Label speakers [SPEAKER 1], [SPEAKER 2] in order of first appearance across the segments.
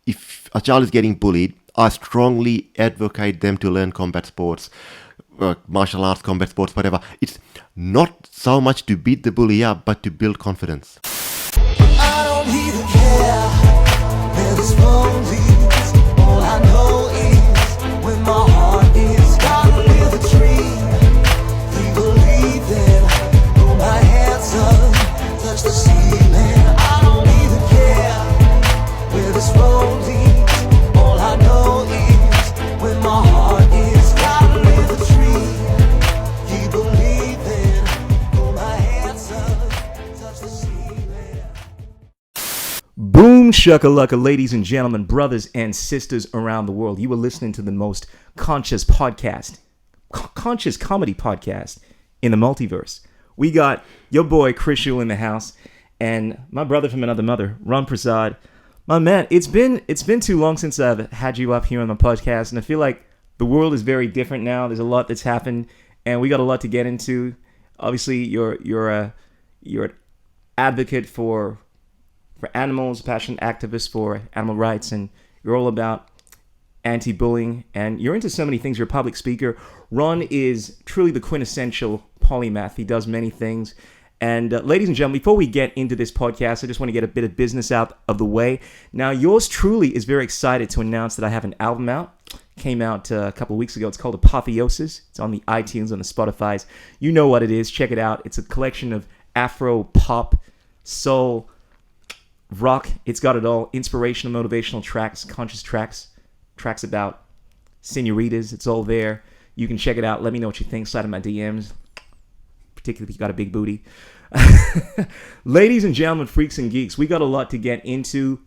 [SPEAKER 1] if a child is getting bullied, I strongly advocate them to learn combat sports, martial arts, combat sports, whatever. It's not so much to beat the bully up, but to build confidence.
[SPEAKER 2] I don't even care where this road leads. All I know is when my heart is God with a dream. We believe in. Throw my hands up, touch the ceiling. I don't even care where this road leads. All I know is when my heart is God with a dream. We believe in. Throw my hands up, touch the ceiling.
[SPEAKER 3] Boom shakalaka, ladies and gentlemen, brothers and sisters around the world. You are listening to the most conscious podcast, conscious comedy podcast in the multiverse. We got your boy Krishool in the house, and my brother from another mother, Ron Prasad. My man, it's been too long since I've had you up here on the podcast, and I feel like the world is very different now. There's a lot that's happened, and we got a lot to get into. Obviously, you're an advocate for animals, passionate activist for animal rights, and you're all about anti-bullying, and you're into so many things. You're a public speaker. Ron is truly the quintessential polymath. He does many things. And ladies and gentlemen, before we get into this podcast, I just want to get a bit of business out of the way. Now, yours truly is very excited to announce that I have an album out. Came out a couple of weeks ago. It's called Apotheosis. It's on the iTunes, on the Spotify's. You know what it is. Check it out. It's a collection of Afro, pop, soul, rock. It's got it all. Inspirational, motivational tracks, conscious tracks about senoritas. It's all there. You can check it out. Let me know what you think. Slide in my DMs, particularly if you got a big booty. Ladies and gentlemen, freaks and geeks, we got a lot to get into.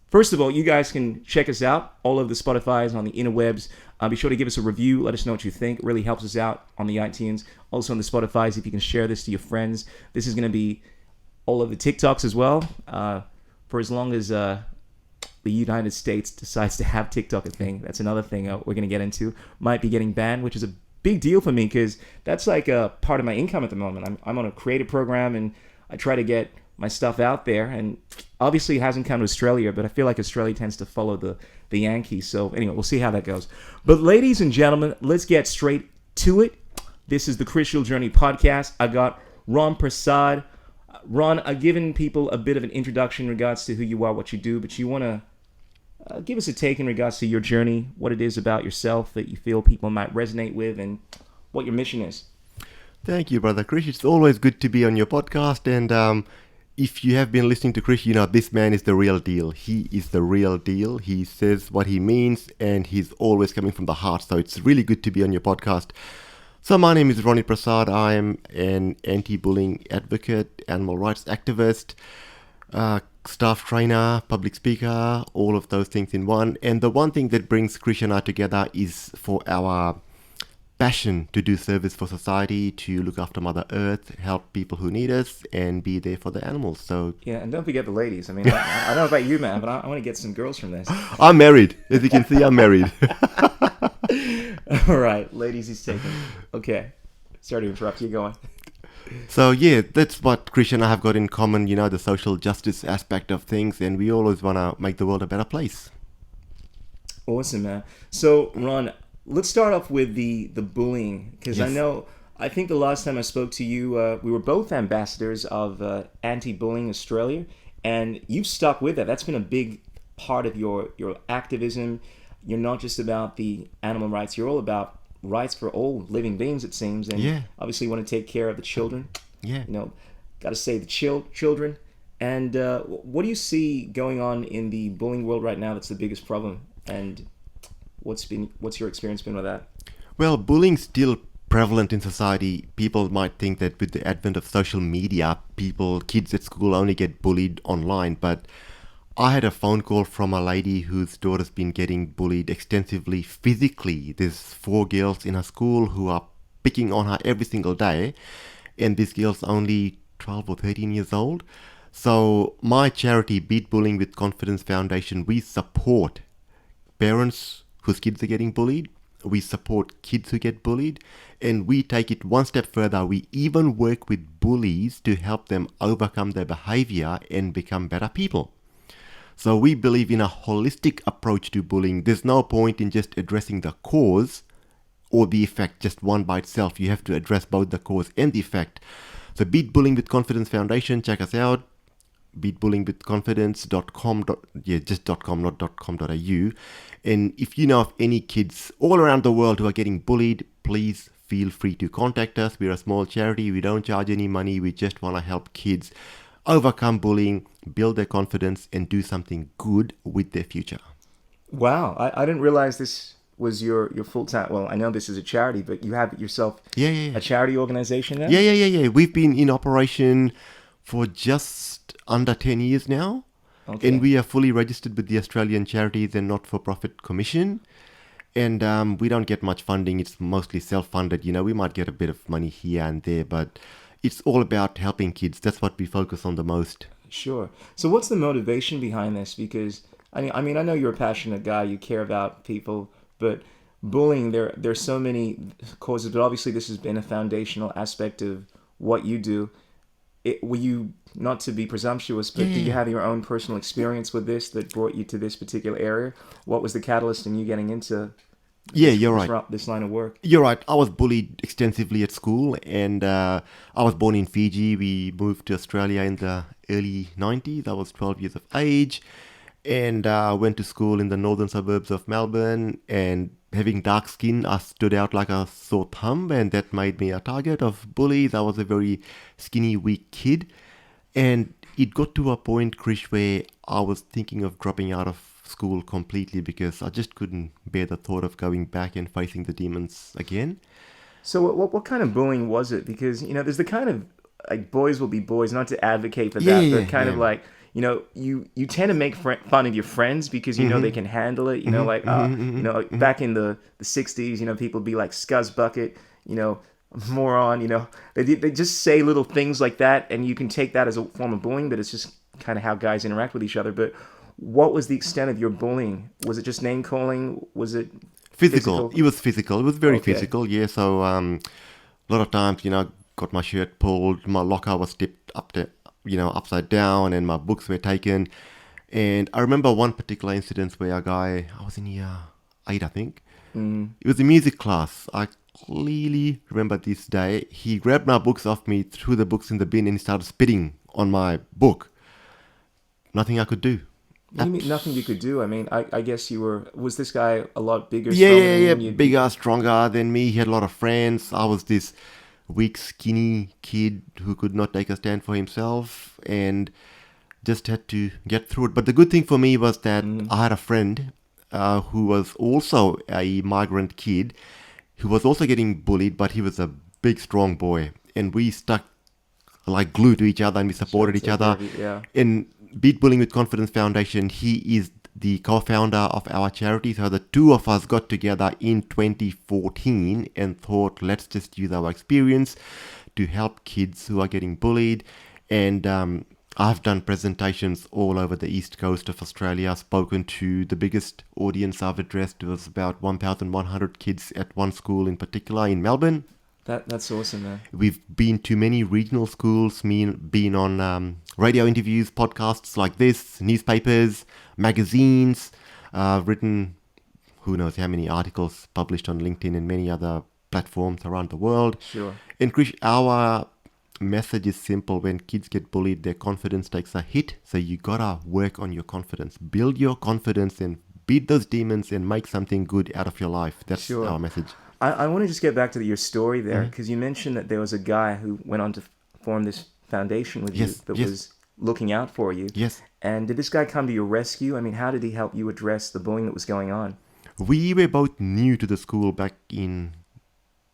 [SPEAKER 3] First of all, you guys can check us out all over the Spotify's, on the interwebs. Be sure to give us a review. Let us know what you think. It really helps us out on the iTunes. Also on the Spotify's, if you can share this to your friends. This is going to be all over the TikToks as well, for as long as the United States decides to have TikTok a thing. That's another thing we're going to get into. Might be getting banned, which is a big deal for me because that's like a part of my income at the moment. I'm on a creative program, and I try to get my stuff out there. And obviously it hasn't come to Australia, but I feel like Australia tends to follow the Yankees. So anyway, we'll see how that goes. But ladies and gentlemen, let's get straight to it. This is the Krishool Journey Podcast. I got Ron Prasad. Ron, I've given people a bit of an introduction in regards to who you are, what you do, but you want to give us a take in regards to your journey, what it is about yourself that you feel people might resonate with, and what your mission is.
[SPEAKER 1] Thank you, Brother Krish. It's always good to be on your podcast. And if you have been listening to Krish, you know this man is the real deal. He is the real deal. He says what he means, and he's always coming from the heart. So it's really good to be on your podcast. So my name is Ron Prasad. I am an anti-bullying advocate, animal rights activist, staff trainer, public speaker, all of those things in one. And the one thing that brings Krish and I together is for our passion to do service for society, to look after Mother Earth, help people who need us, and be there for the animals. So
[SPEAKER 3] yeah, and don't forget the ladies. I mean, I don't know about you, man, but I want to get some girls from this.
[SPEAKER 1] I'm married. As you can see, I'm married.
[SPEAKER 3] All right, ladies, he's taken. Okay, sorry to interrupt you. Going.
[SPEAKER 1] So yeah, that's what Krish and I have got in common, you know, the social justice aspect of things, and we always want to make the world a better place.
[SPEAKER 3] Awesome, man. So, Ron, let's start off with the bullying, because
[SPEAKER 1] Yes.
[SPEAKER 3] I think the last time I spoke to you, we were both ambassadors of Anti-Bullying Australia, and you've stuck with that. That's been a big part of your activism. You're not just about the animal rights, you're all about rights for all living beings, it seems, and
[SPEAKER 1] Yeah.
[SPEAKER 3] obviously you want to take care of the children.
[SPEAKER 1] Yeah.
[SPEAKER 3] You know, got to save the children. And what do you see going on in the bullying world right now that's the biggest problem? And what's your experience been with that?
[SPEAKER 1] Well, bullying's still prevalent in society. People might think that with the advent of social media, kids at school only get bullied online, but I had a phone call from a lady whose daughter's been getting bullied extensively physically. There's 4 girls in her school who are picking on her every single day, and this girl's only 12 or 13 years old. So my charity, Beat Bullying with Confidence Foundation, we support parents whose kids are getting bullied. We support kids who get bullied, and we take it one step further. We even work with bullies to help them overcome their behavior and become better people. So we believe in a holistic approach to bullying. There's no point in just addressing the cause or the effect, just one by itself. You have to address both the cause and the effect. So Beat Bullying with Confidence Foundation, check us out. beatbullyingwithconfidence.com. Just .com, not .com.au. And if you know of any kids all around the world who are getting bullied, please feel free to contact us. We're a small charity. We don't charge any money. We just want to help kids overcome bullying, build their confidence, and do something good with their future.
[SPEAKER 3] Wow, I didn't realize this was your full-time. Well, I know this is a charity, but you have yourself a charity organization now?
[SPEAKER 1] Yeah. We've been in operation for just under 10 years now.
[SPEAKER 3] Okay.
[SPEAKER 1] And we are fully registered with the Australian Charities and Not-for-Profit Commission. And we don't get much funding. It's mostly self-funded. You know, we might get a bit of money here and there, but it's all about helping kids. That's what we focus on the most.
[SPEAKER 3] Sure. So what's the motivation behind this? Because, I mean, I know you're a passionate guy. You care about people. But bullying, there's so many causes. But obviously, this has been a foundational aspect of what you do. Were you, not to be presumptuous, but do you have your own personal experience with this that brought you to this particular area? What was the catalyst in you getting into this line of work?
[SPEAKER 1] You're right. I was bullied extensively at school, and I was born in Fiji. We moved to Australia in the early 90s. I was 12 years of age, and I went to school in the northern suburbs of Melbourne, and having dark skin, I stood out like a sore thumb, and that made me a target of bullies. I was a very skinny, weak kid, and it got to a point, Krish, where I was thinking of dropping out of school completely because I just couldn't bear the thought of going back and facing the demons again.
[SPEAKER 3] So what kind of bullying was it? Because, you know, there's the kind of, like, boys will be boys, not to advocate for that, but kind of like, you know, you tend to make fun of your friends because you know they can handle it. You know, like, you know, back in the 60s, you know, people would be like, scuzz bucket, you know, moron, you know. They just say little things like that, and you can take that as a form of bullying, but it's just kind of how guys interact with each other. But what was the extent of your bullying? Was it just name calling? Was it physical?
[SPEAKER 1] It was physical. It was very physical, yeah. So a lot of times, you know, got my shirt pulled, my locker was tipped upside down, and my books were taken. And I remember one particular incident where a guy, I was in year 8, I think. It was a music class. I clearly remember this day. He grabbed my books off me, threw the books in the bin, and he started spitting on my book. Nothing I could do.
[SPEAKER 3] What do you mean nothing you could do? I mean, I guess was this guy a lot bigger?
[SPEAKER 1] Yeah, bigger, stronger than me. He had a lot of friends. I was this weak, skinny kid who could not take a stand for himself and just had to get through it. But the good thing for me was that I had a friend who was also a migrant kid who was also getting bullied, but he was a big, strong boy. And we stuck like glue to each other, and we supported each other. And Beat Bullying with Confidence Foundation, he is the co-founder of our charity. So the two of us got together in 2014 and thought, let's just use our experience to help kids who are getting bullied. And I've done presentations all over the east coast of Australia. I've spoken to the biggest audience I've addressed. It was about 1,100 kids at one school in particular in Melbourne.
[SPEAKER 3] That's awesome, man.
[SPEAKER 1] We've been to many regional schools, been on radio interviews, podcasts like this, newspapers, magazines, written who knows how many articles published on LinkedIn and many other platforms around the world.
[SPEAKER 3] Sure.
[SPEAKER 1] And Krish, our message is simple. When kids get bullied, their confidence takes a hit. So you gotta work on your confidence. Build your confidence and beat those demons and make something good out of your life. That's our message.
[SPEAKER 3] I want to just get back to your story there, because you mentioned that there was a guy who went on to form this foundation with you that was looking out for you.
[SPEAKER 1] Yes.
[SPEAKER 3] And did this guy come to your rescue? I mean, how did he help you address the bullying that was going on?
[SPEAKER 1] We were both new to the school back in,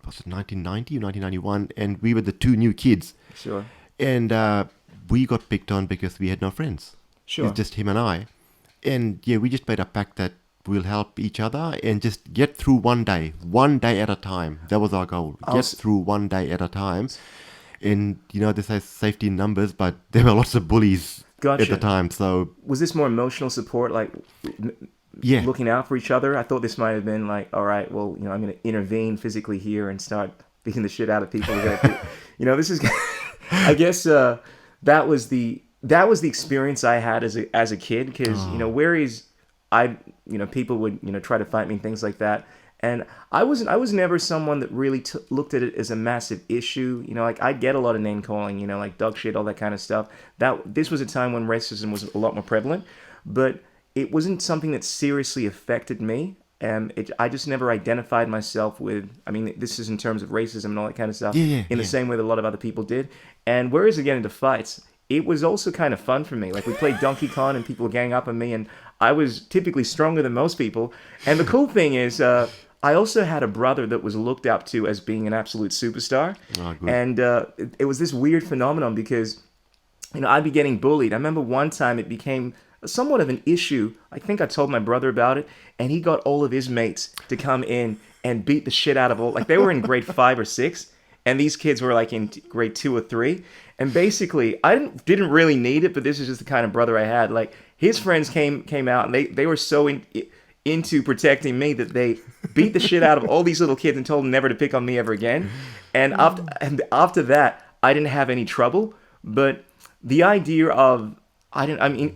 [SPEAKER 1] was it 1990 or 1991? And we were the two new kids.
[SPEAKER 3] Sure.
[SPEAKER 1] And we got picked on because we had no friends.
[SPEAKER 3] Sure.
[SPEAKER 1] It's just him and I. And yeah, we just made a pact that we'll help each other and just get through one day at a time. That was our goal. Get through one day at a time. And, you know, they say safety in numbers, but there were lots of bullies at the time. So
[SPEAKER 3] was this more emotional support, like looking out for each other? I thought this might have been like, all right, well, you know, I'm going to intervene physically here and start beating the shit out of people. You know, this is, I guess that was the that was the experience I had as a kid, because whereas people would try to fight me and things like that, and I was never someone that really looked at it as a massive issue. Like I'd get a lot of name calling, like dog shit, all that kind of stuff. This was a time when racism was a lot more prevalent, but it wasn't something that seriously affected me. I just never identified myself with, this is in terms of racism and all that kind of stuff, in the same way that a lot of other people did. And whereas I get into fights, it was also kind of fun for me. Like we played Donkey Kong and people were gang up on me, and I was typically stronger than most people. And the cool thing is, I also had a brother that was looked up to as being an absolute superstar.
[SPEAKER 1] Oh, good.
[SPEAKER 3] And it was this weird phenomenon because, I'd be getting bullied. I remember one time it became somewhat of an issue. I think I told my brother about it, and he got all of his mates to come in and beat the shit out of all. Like they were in grade 5 or 6, and these kids were like in grade 2 or 3. And basically, I didn't really need it, but this is just the kind of brother I had. Like his friends came out, and they were so into protecting me that they beat the shit out of all these little kids and told them never to pick on me ever again. And after that, I didn't have any trouble. But the idea of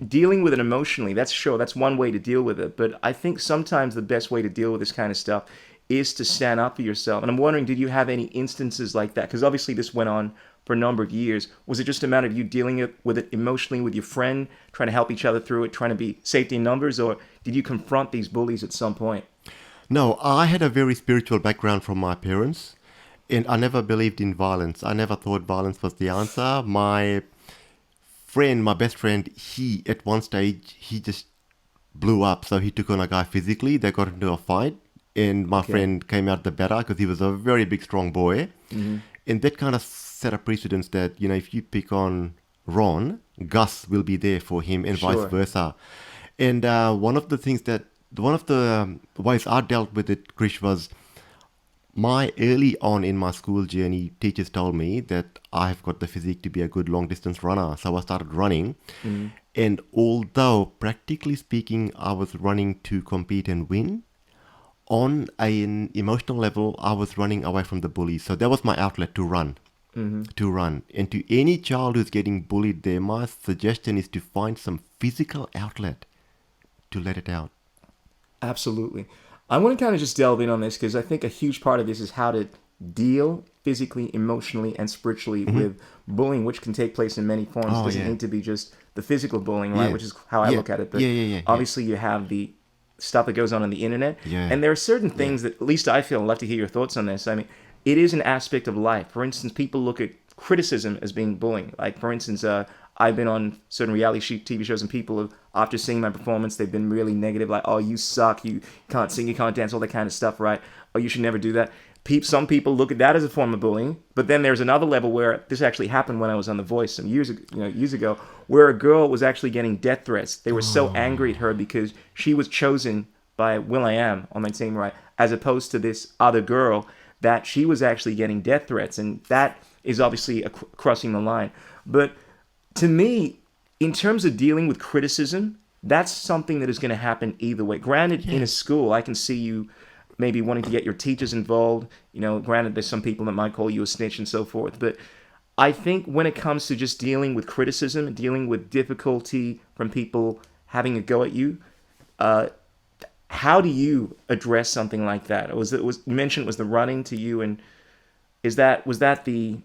[SPEAKER 3] dealing with it emotionally, that's one way to deal with it. But I think sometimes the best way to deal with this kind of stuff is to stand up for yourself. And I'm wondering, did you have any instances like that? Because obviously this went on for a number of years. Was it just a matter of you dealing with it emotionally with your friend, trying to help each other through it, trying to be safety in numbers, or did you confront these bullies at some point?
[SPEAKER 1] No, I had a very spiritual background from my parents, and I never believed in violence. I never thought violence was the answer. My best friend, he at one stage, he just blew up. So he took on a guy physically. They got into a fight, and my friend came out the better because he was a very big, strong boy. Mm-hmm. And that kind of set a precedence that, if you pick on Ron, Gus will be there for him, and vice versa. And one of the ways I dealt with it, Krish, was early on in my school journey, teachers told me that I've got the physique to be a good long distance runner. So I started running. Mm-hmm. And although practically speaking, I was running to compete and win, on an emotional level, I was running away from the bullies. So that was my outlet to run. Mm-hmm. To run. And to any child who's getting bullied there, my suggestion is to find some physical outlet to let it out.
[SPEAKER 3] Absolutely. I want to kind of just delve in on this because I think a huge part of this is how to deal physically, emotionally, and spiritually with bullying, which can take place in many forms. It doesn't need to be just the physical bullying, right? Which is how I look at it. But obviously you have the stuff that goes on the internet. Yeah. And there are certain things that, at least I feel, I'd love to hear your thoughts on this. It is an aspect of life. For instance, people look at criticism as being bullying. Like, for instance, I've been on certain reality TV shows, and people have, after seeing my performance, they've been really negative, like, oh, you suck, you can't sing, you can't dance, all that kind of stuff, right? Oh, you should never do that. Some people look at that as a form of bullying, but then there's another level where this actually happened when I was on The Voice some years ago, where a girl was actually getting death threats. They were so angry at her because she was chosen by will.i.am on my team, right, as opposed to this other girl, that she was actually getting death threats, and that is obviously crossing the line. But to me, in terms of dealing with criticism, that's something that is going to happen either way. Granted, in a school, I can see you maybe wanting to get your teachers involved. Granted, there's some people that might call you a snitch and so forth. But I think when it comes to just dealing with criticism, dealing with difficulty from people having a go at you, how do you address something like that? You mentioned it was the running to you, and was that the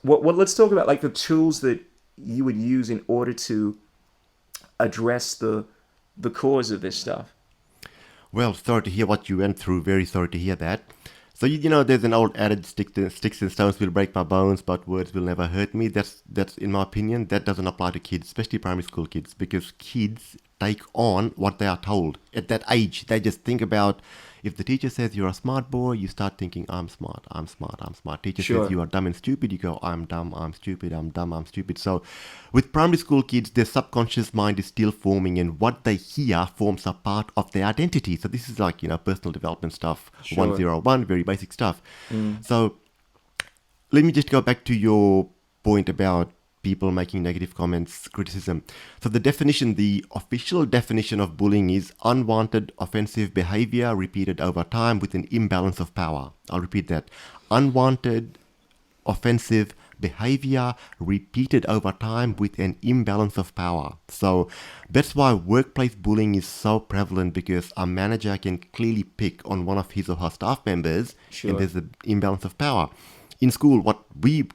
[SPEAKER 3] what? Let's talk about like the tools that you would use in order to address the cause of this stuff.
[SPEAKER 1] Well, sorry to hear what you went through. Very sorry to hear that. So, there's an old adage, sticks and stones will break my bones, but words will never hurt me. That's in my opinion, that doesn't apply to kids, especially primary school kids, because kids take on what they are told. At that age, they just think about, if the teacher says you're a smart boy, you start thinking, I'm smart. Teacher says you are dumb and stupid, you go, I'm dumb, I'm stupid, I'm dumb, I'm stupid. So with primary school kids, their subconscious mind is still forming, and what they hear forms a part of their identity. So this is like, personal development stuff, 101, very basic stuff. So let me just go back to your point about people making negative comments, criticism. So the official definition of bullying is unwanted offensive behavior repeated over time with an imbalance of power. I'll repeat that. Unwanted offensive behavior repeated over time with an imbalance of power. So that's why workplace bullying is so prevalent, because a manager can clearly pick on one of his or her staff members,
[SPEAKER 3] Sure.
[SPEAKER 1] and there's an imbalance of power. In school, what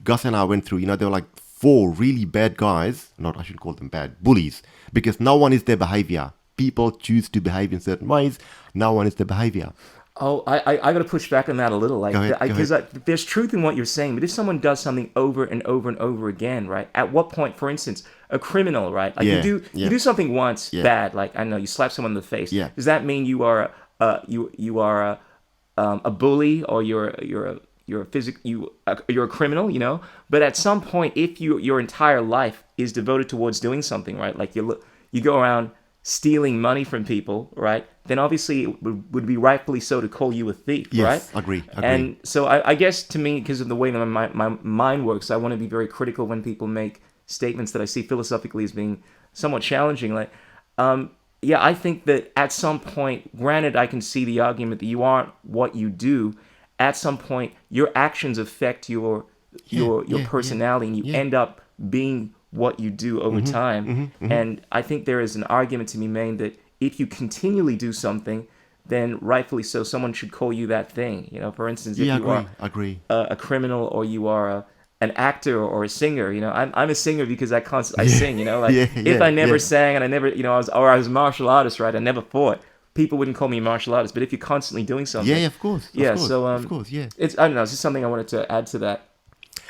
[SPEAKER 1] Gus and I went through, there were like 4 really bad guys, I shouldn't call them bad, bullies, because no one is their behavior. People choose to behave in certain ways. No one is their behavior.
[SPEAKER 3] Oh, I got to push back on that a little, like,
[SPEAKER 1] Go ahead,
[SPEAKER 3] because there's truth in what you're saying. But if someone does something over and over and over again, right? At what point, for instance, a criminal, right? Like you do something once bad, like I don't know, you slap someone in the face.
[SPEAKER 1] Yeah.
[SPEAKER 3] Does that mean you are a bully, or you're a criminal? But at some point, if your entire life is devoted towards doing something, right? Like you go around stealing money from people, right? Then obviously it would be rightfully so to call you a thief, right?
[SPEAKER 1] Yes, agree.
[SPEAKER 3] And so I guess to me, because of the way that my mind works, I want to be very critical when people make statements that I see philosophically as being somewhat challenging. Like, I think that at some point, granted, I can see the argument that you aren't what you do. At some point, your actions affect your personality, and you end up being what you do over time. And I think there is an argument to be made that if you continually do something, then rightfully so, someone should call you that thing. For instance, if you are a criminal, or you are an actor or a singer, I'm a singer because I sing, if I never sang, and I never, I was a martial artist, right? I never fought. People wouldn't call me a martial artist, but if you're constantly doing something,
[SPEAKER 1] of course.
[SPEAKER 3] Of course, it's, I don't know, it's just something I wanted to add to that.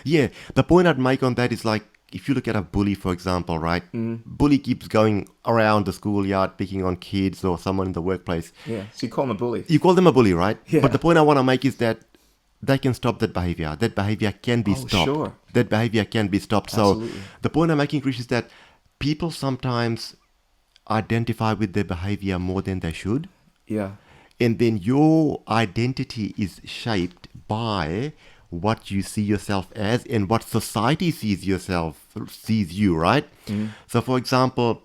[SPEAKER 1] Yeah, the point I'd make on that is, like, if you look at a bully, for example, right? Bully keeps going around the schoolyard picking on kids or someone in the workplace.
[SPEAKER 3] Yeah, so you call them a bully.
[SPEAKER 1] You call them a bully, right?
[SPEAKER 3] Yeah.
[SPEAKER 1] But the point I want to make is that they can stop that behavior. That behavior can be stopped.
[SPEAKER 3] Sure.
[SPEAKER 1] That behavior can be stopped.
[SPEAKER 3] Absolutely.
[SPEAKER 1] So the point I'm making, Krish, is that people sometimes identify with their behavior more than they should.
[SPEAKER 3] Yeah.
[SPEAKER 1] And then your identity is shaped by what you see yourself as and what society sees you, right? So, for example,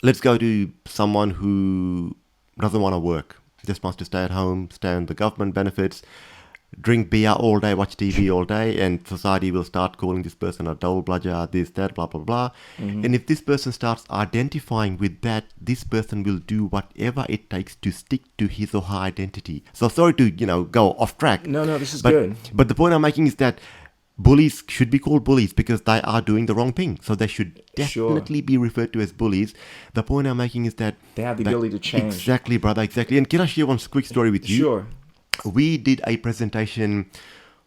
[SPEAKER 1] let's go to someone who doesn't want to work, just wants to stay at home, stay on the government benefits, drink beer all day, watch TV all day, and society will start calling this person a dull bludger, this, that, blah, blah, blah. And if this person starts identifying with that, this person will do whatever it takes to stick to his or her identity. So sorry to, go off track.
[SPEAKER 3] No, this is good.
[SPEAKER 1] But the point I'm making is that bullies should be called bullies because they are doing the wrong thing. So they should definitely be referred to as bullies. The point I'm making is that
[SPEAKER 3] they have the ability to change.
[SPEAKER 1] Exactly, brother, exactly. And can I share one quick story with you?
[SPEAKER 3] Sure.
[SPEAKER 1] We did a presentation,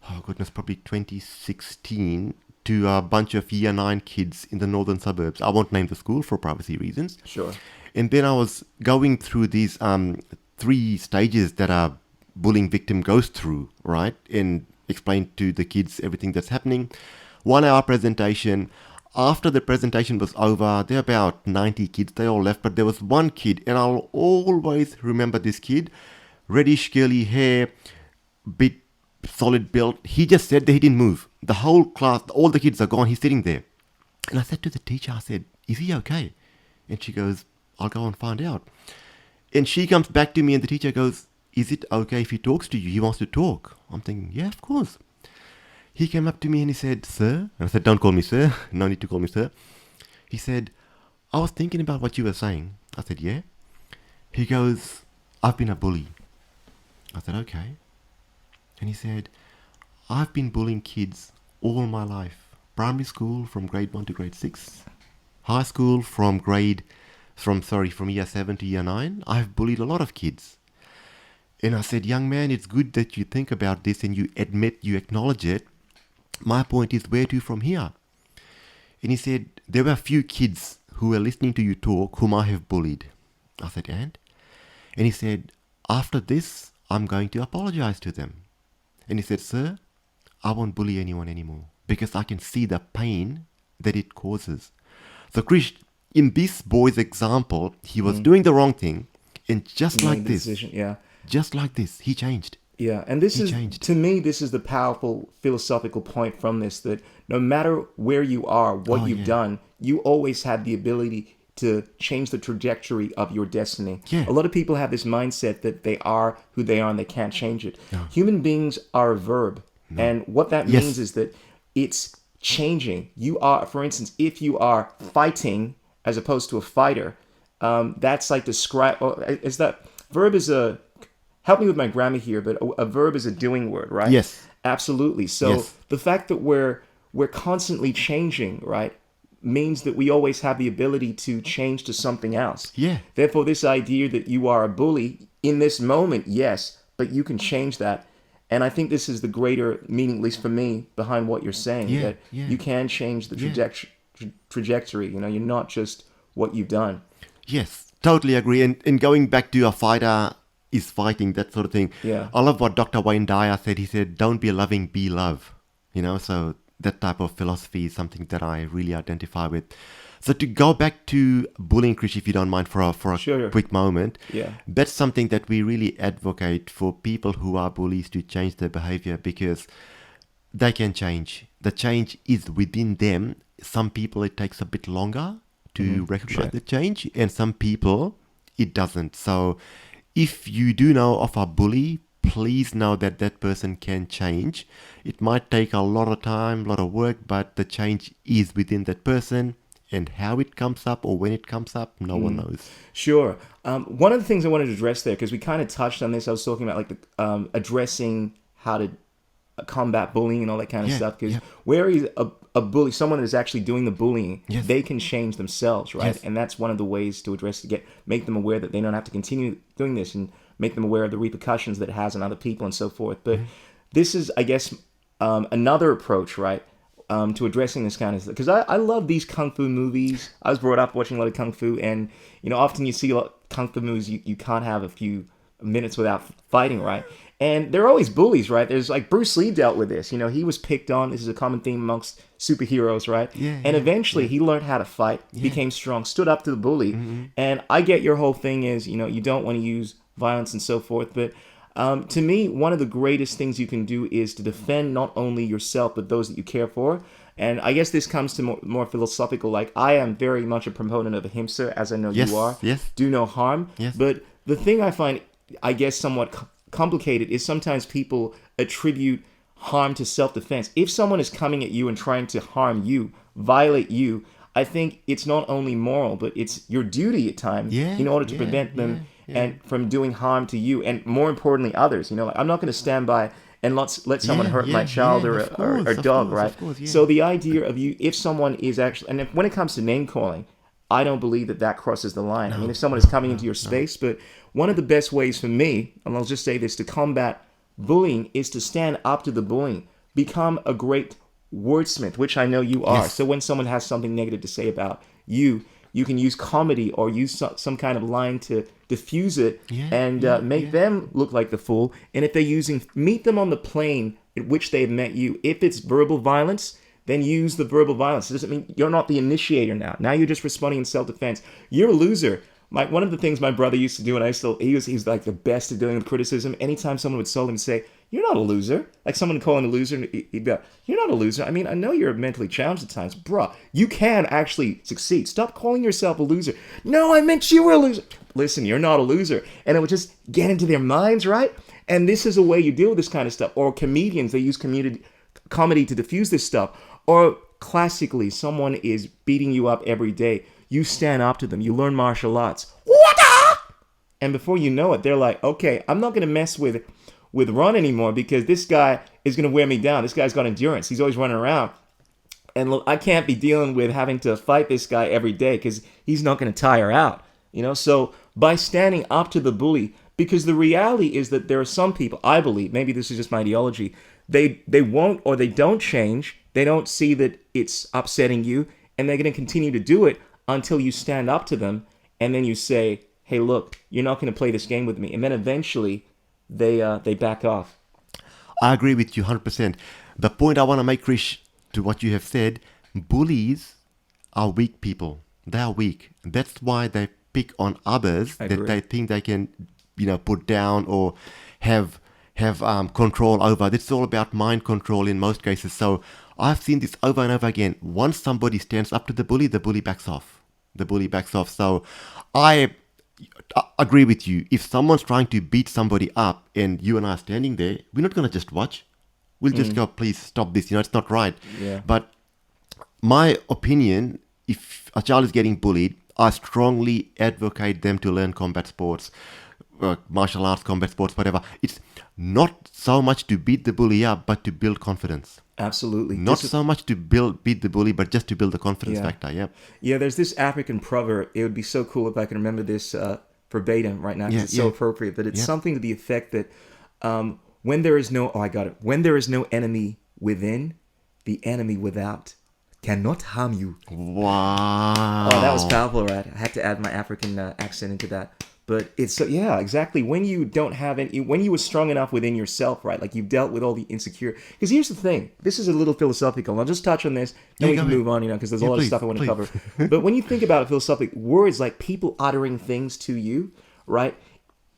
[SPEAKER 1] probably 2016, to a bunch of year 9 kids in the northern suburbs. I won't name the school for privacy reasons.
[SPEAKER 3] Sure.
[SPEAKER 1] And then I was going through these 3 stages that a bullying victim goes through, right? And explain to the kids everything that's happening. 1 hour presentation. After the presentation was over, there were about 90 kids. They all left, but there was one kid, and I'll always remember this kid. Reddish curly hair, bit solid build. He just said that he didn't move. The whole class, all the kids are gone. He's sitting there. And I said to the teacher, I said, is he okay? And she goes, I'll go and find out. And she comes back to me and the teacher goes, is it okay if he talks to you? He wants to talk. I'm thinking, yeah, of course. He came up to me and he said, sir. And I said, don't call me sir. No need to call me sir. He said, I was thinking about what you were saying. I said, yeah. He goes, I've been a bully. I said, okay. And he said, I've been bullying kids all my life. Primary school from grade 1 to grade 6. High school from year 7 to year 9. I've bullied a lot of kids. And I said, young man, it's good that you think about this and you acknowledge it. My point is, where to from here? And he said, there were a few kids who were listening to you talk whom I have bullied. I said, and? And he said, after this, I'm going to apologize to them. And he said, sir, I won't bully anyone anymore because I can see the pain that it causes. So, Krish, in this boy's example, he was doing the wrong thing. And just like this, just like this, he changed.
[SPEAKER 3] Yeah, and to me, this is the powerful philosophical point from this, that no matter where you are, what you've done, you always have the ability to change the trajectory of your destiny.
[SPEAKER 1] Yeah.
[SPEAKER 3] A lot of people have this mindset that they are who they are and they can't change it.
[SPEAKER 1] No.
[SPEAKER 3] Human beings are a verb. No. And what that means is that it's changing. You are, for instance, if you are fighting as opposed to a fighter, that's like describe. Is that verb is a? Help me with my grammar here, but a verb is a doing word, right?
[SPEAKER 1] Yes.
[SPEAKER 3] Absolutely. So
[SPEAKER 1] Yes.
[SPEAKER 3] the fact that we're constantly changing, right, means that we always have the ability to change to something else.
[SPEAKER 1] Yeah.
[SPEAKER 3] Therefore, this idea that you are a bully in this moment, yes, but you can change that. And I think this is the greater meaning, at least for me, behind what you're saying,
[SPEAKER 1] Yeah,
[SPEAKER 3] that
[SPEAKER 1] yeah.
[SPEAKER 3] you can change the trajectory. You know, you're not just what you've done.
[SPEAKER 1] Yes, totally agree. And going back to a fighter is fighting, that sort of thing.
[SPEAKER 3] Yeah.
[SPEAKER 1] I love what Dr. Wayne Dyer said. He said, don't be loving, be love. You know, so that type of philosophy is something that I really identify with. So to go back to bullying, Krish, if you don't mind, for a
[SPEAKER 3] Sure.
[SPEAKER 1] quick moment,
[SPEAKER 3] Yeah.
[SPEAKER 1] that's something that we really advocate for people who are bullies to change their behavior, because they can change. The change is within them. Some people, it takes a bit longer to recognize
[SPEAKER 3] Sure.
[SPEAKER 1] the change, and some people, it doesn't. So if you do know of a bully, please know that that person can change. It might take a lot of time, a lot of work, but the change is within that person. And how it comes up or when it comes up, no one knows.
[SPEAKER 3] Sure. One of the things I wanted to address there, because we kind of touched on this, I was talking about like the addressing how to combat bullying and all that kind of
[SPEAKER 1] Yeah,
[SPEAKER 3] stuff. Because
[SPEAKER 1] yeah.
[SPEAKER 3] where is a bully, someone that is actually doing the bullying,
[SPEAKER 1] Yes.
[SPEAKER 3] they can change themselves, right?
[SPEAKER 1] Yes.
[SPEAKER 3] And that's one of the ways to address to make them aware that they don't have to continue doing this, and make them aware of the repercussions that it has on other people and so forth. But this is, I guess, another approach, right? To addressing this kind of stuff, because I love these kung fu movies. I was brought up watching a lot of kung fu, and you know, often you see a lot of kung fu movies, you can't have a few minutes without fighting, right? And they're always bullies, right? There's like Bruce Lee dealt with this. You know, he was picked on. This is a common theme amongst superheroes, right?
[SPEAKER 1] Yeah,
[SPEAKER 3] and
[SPEAKER 1] yeah,
[SPEAKER 3] eventually he learned how to fight, became strong, stood up to the bully. And I get your whole thing is, you know, you don't want to use violence and so forth, but to me, one of the greatest things you can do is to defend not only yourself, but those that you care for. And I guess this comes to more philosophical, like I am very much a proponent of ahimsa, as I know
[SPEAKER 1] Yes,
[SPEAKER 3] you are.
[SPEAKER 1] yes.
[SPEAKER 3] Do no harm.
[SPEAKER 1] Yes.
[SPEAKER 3] But the thing I find, I guess, somewhat complicated is sometimes people attribute harm to self-defense. If someone is coming at you and trying to harm you, violate you, I think it's not only moral, but it's your duty at times
[SPEAKER 1] Yeah,
[SPEAKER 3] in order to
[SPEAKER 1] yeah,
[SPEAKER 3] prevent them
[SPEAKER 1] yeah.
[SPEAKER 3] and from doing harm to you, and more importantly, others. You know, like, I'm not going to stand by and let someone hurt my child or a dog, right?
[SPEAKER 1] Of course, yeah.
[SPEAKER 3] So the idea of you, if someone is actually, and when it comes to name calling, I don't believe that crosses the line. I mean, if someone is coming into your space, but one of the best ways for me, and I'll just say this, to combat bullying is to stand up to the bullying, become a great wordsmith, which I know you are.
[SPEAKER 1] Yes.
[SPEAKER 3] So when someone has something negative to say about you, you can use comedy or use some kind of line to diffuse it and make them look like the fool. And if they're meet them on the plane at which they've met you. If it's verbal violence, then use the verbal violence. It doesn't mean you're not the initiator now. Now you're just responding in self-defense. You're a loser. One of the things my brother used to do, and he's like the best at dealing with criticism. Anytime someone would insult him and say, "You're not a loser," like someone would call him a loser, and he'd be like, "You're not a loser. I mean, I know you're mentally challenged at times, bruh. You can actually succeed. Stop calling yourself a loser." "No, I meant you were a loser." "Listen, you're not a loser," and it would just get into their minds, right? And this is a way you deal with this kind of stuff. Or comedians, they use comedy to diffuse this stuff. Or classically, someone is beating you up every day. You stand up to them. You learn martial arts. What up? And before you know it, they're like, okay, I'm not going to mess with Ron anymore because this guy is going to wear me down. This guy's got endurance. He's always running around. And look, I can't be dealing with having to fight this guy every day because he's not going to tire out. You know, so by standing up to the bully, because the reality is that there are some people, I believe, maybe this is just my ideology, they won't or they don't change. They don't see that it's upsetting you, and they're going to continue to do it until you stand up to them, and then you say, "Hey, look, you're not going to play this game with me." And then eventually, they back off.
[SPEAKER 1] I agree with you 100%. The point I want to make, Krish, to what you have said, bullies are weak people. They are weak. That's why they pick on others that
[SPEAKER 3] agree.
[SPEAKER 1] they think they can, put down or have control over. It's all about mind control in most cases. So I've seen this over and over again. Once somebody stands up to the bully backs off. The bully backs off. So I agree with you. If someone's trying to beat somebody up and you and I are standing there, we're not going to just watch. We'll just go, "Please stop this. It's not right."
[SPEAKER 3] Yeah.
[SPEAKER 1] But my opinion, if a child is getting bullied, I strongly advocate them to learn combat sports, martial arts, combat sports, whatever. It's not so much to beat the bully up, but to build confidence.
[SPEAKER 3] Absolutely.
[SPEAKER 1] Not so much to beat the bully, but just to build the confidence factor. Yeah.
[SPEAKER 3] Yeah, there's this African proverb. It would be so cool if I can remember this verbatim right now, because it's so appropriate. But it's something to the effect that when there is no, when there is no enemy within, the enemy without cannot harm you.
[SPEAKER 1] Wow.
[SPEAKER 3] Oh, that was powerful, right? I had to add my African accent into that. But it's so, yeah, exactly. When you don't have any, when you were strong enough within yourself, right? Like you've dealt with all the insecure. Because here's the thing. This is a little philosophical. I'll just touch on this, then we can move on, because there's a lot of stuff I want to cover. But when you think about it philosophically, words like people uttering things to you, right?